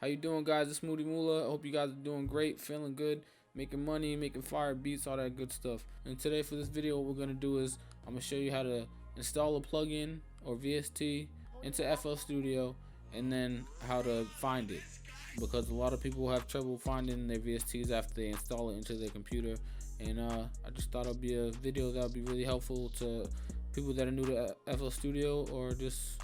How you doing, guys? It's Moody Mula. I hope you guys are doing great, feeling good, making money, making fire beats, all that good stuff. And today for this video, what we're gonna do is I'm gonna show you how to install a plugin or VST into FL Studio, and then how to find it, because a lot of people have trouble finding their VSTs after they install it into their computer. And I just thought it'd be a video that would be really helpful to people that are new to FL Studio or just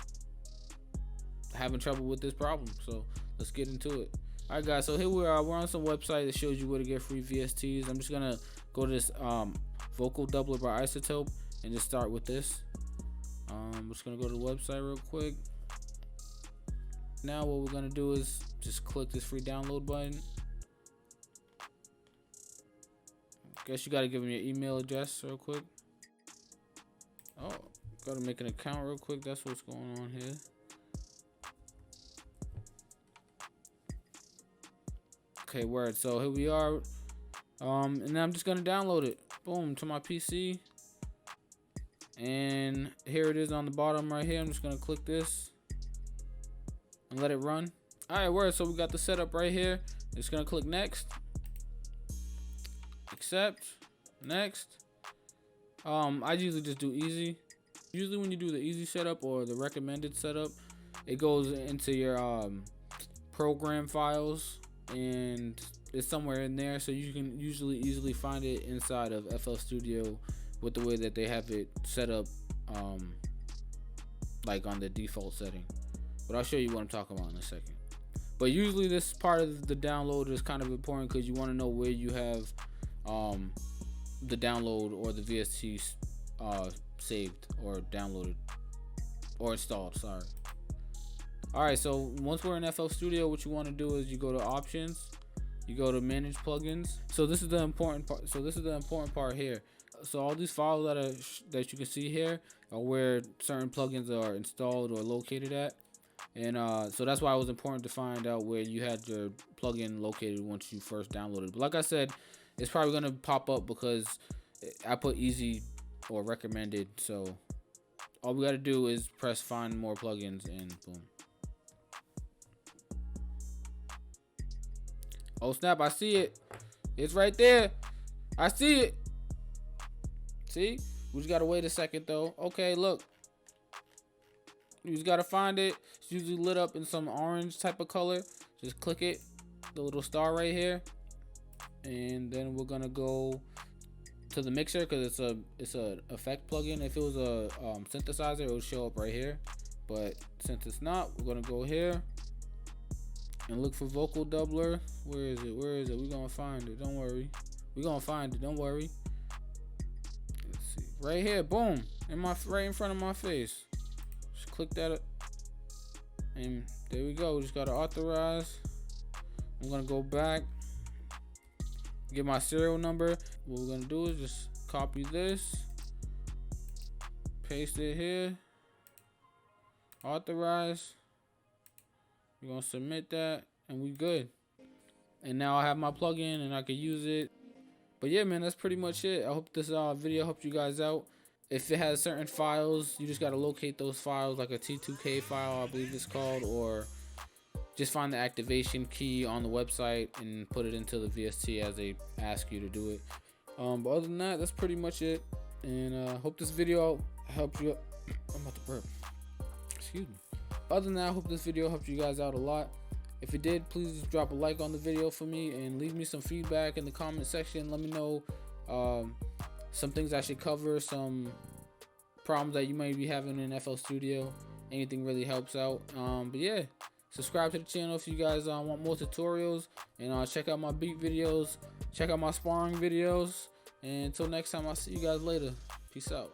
having trouble with this problem. So let's get into it. Alright guys, so here we are. We're on some website that shows you where to get free VSTs. I'm just gonna go to this vocal doubler by Isotope and just start with this. I'm just gonna go to the website real quick. Now what we're gonna do is just click this free download button. Guess you gotta give them your email address real quick. Oh, gotta make an account real quick. That's what's going on here. Okay, word. So here we are, and then I'm just gonna download it, boom, to my PC, and here it is on the bottom right here. I'm just gonna click this and let it run. All right, word. So we got the setup right here. Just gonna click next, accept, next. I usually just do easy. Usually when you do the easy setup or the recommended setup, it goes into your program files, and it's somewhere in there, so you can usually easily find it inside of FL Studio with the way that they have it set up, like on the default setting. But I'll show you what I'm talking about in a second. But usually this part of the download is kind of important because you want to know where you have the download or the VST saved or downloaded or installed, sorry. Alright, so once we're in FL Studio, what you want to do is you go to options, you go to manage plugins. So this is the important part. So this is the important part here. So all these files that you can see here are where certain plugins are installed or located at. And so that's why it was important to find out where you had your plugin located once you first downloaded. But like I said, it's probably gonna pop up because I put easy or recommended. So all we gotta do is press find more plugins and boom. Oh snap, I see it. It's right there. I see it. See? We just gotta wait a second though. Okay, look. You just gotta find it. It's usually lit up in some orange type of color. Just click it, the little star right here. And then we're gonna go to the mixer because it's a effect plugin. If it was a synthesizer, it would show up right here. But since it's not, we're gonna go here and look for vocal doubler. Where is it? Where is it? We're gonna find it. Don't worry. We're gonna find it. Don't worry. Let's see. Right here. Boom. Right in front of my face. Just click that up. And there we go. We just gotta authorize. I'm gonna go back. Get my serial number. What we're gonna do is just copy this. Paste it here. Authorize. We're gonna submit that and we good. And now I have my plugin and I can use it. But yeah, man, that's pretty much it. I hope this video helped you guys out. If it has certain files, you just gotta locate those files, like a T2K file, I believe it's called, or just find the activation key on the website and put it into the VST as they ask you to do it. But other than that, that's pretty much it. And hope this video helped you. I'm about to burp. Excuse me. Other than that, I hope this video helped you guys out a lot. If it did, please just drop a like on the video for me and leave me some feedback in the comment section. Let me know some things I should cover, some problems that you might be having in FL Studio. Anything really helps out. But yeah, subscribe to the channel if you guys want more tutorials, and check out my beat videos, check out my sparring videos. And until next time, I'll see you guys later. Peace out.